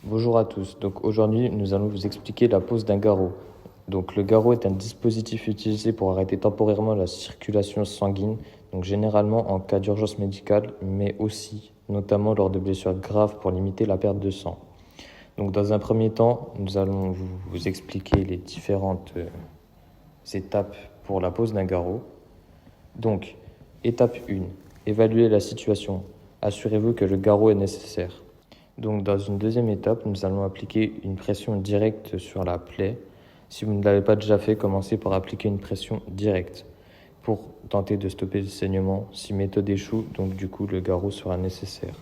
Bonjour à tous. Donc aujourd'hui, nous allons vous expliquer la pose d'un garrot. Donc le garrot est un dispositif utilisé pour arrêter temporairement la circulation sanguine, donc généralement en cas d'urgence médicale, mais aussi notamment lors de blessures graves pour limiter la perte de sang. Donc dans un premier temps, nous allons vous expliquer les différentes étapes pour la pose d'un garrot. Donc, étape 1, évaluer la situation. Assurez-vous que le garrot est nécessaire. Donc dans une deuxième étape, nous allons appliquer une pression directe sur la plaie. Si vous ne l'avez pas déjà fait, commencez par appliquer une pression directe pour tenter de stopper le saignement. Si méthode échoue, donc du coup le garrot sera nécessaire.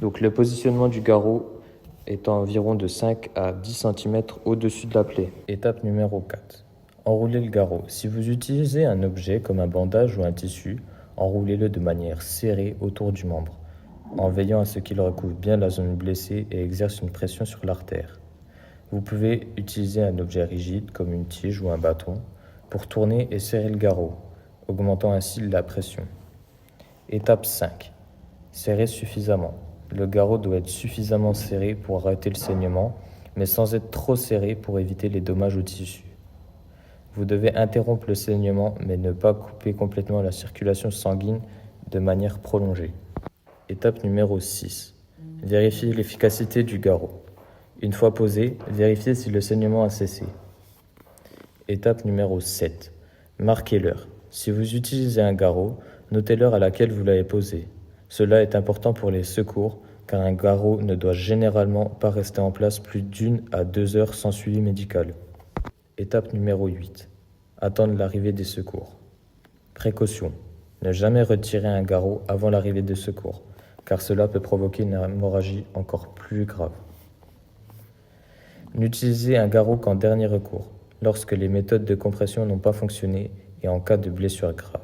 Donc le positionnement du garrot est environ de 5 à 10 cm au-dessus de la plaie. Étape numéro 4. Enroulez le garrot. Si vous utilisez un objet comme un bandage ou un tissu, enroulez-le de manière serrée autour du membre, en veillant à ce qu'il recouvre bien la zone blessée et exerce une pression sur l'artère. Vous pouvez utiliser un objet rigide comme une tige ou un bâton pour tourner et serrer le garrot, augmentant ainsi la pression. Étape 5. Serrer suffisamment. Le garrot doit être suffisamment serré pour arrêter le saignement, mais sans être trop serré pour éviter les dommages au tissu. Vous devez interrompre le saignement, mais ne pas couper complètement la circulation sanguine de manière prolongée. Étape numéro 6. Vérifiez l'efficacité du garrot. Une fois posé, vérifiez si le saignement a cessé. Étape numéro 7. Marquez l'heure. Si vous utilisez un garrot, notez l'heure à laquelle vous l'avez posé. Cela est important pour les secours, car un garrot ne doit généralement pas rester en place plus d'1 à 2 heures sans suivi médical. Étape numéro 8. Attendre l'arrivée des secours. Précaution. Ne jamais retirer un garrot avant l'arrivée des secours, car cela peut provoquer une hémorragie encore plus grave. N'utilisez un garrot qu'en dernier recours, lorsque les méthodes de compression n'ont pas fonctionné et en cas de blessure grave.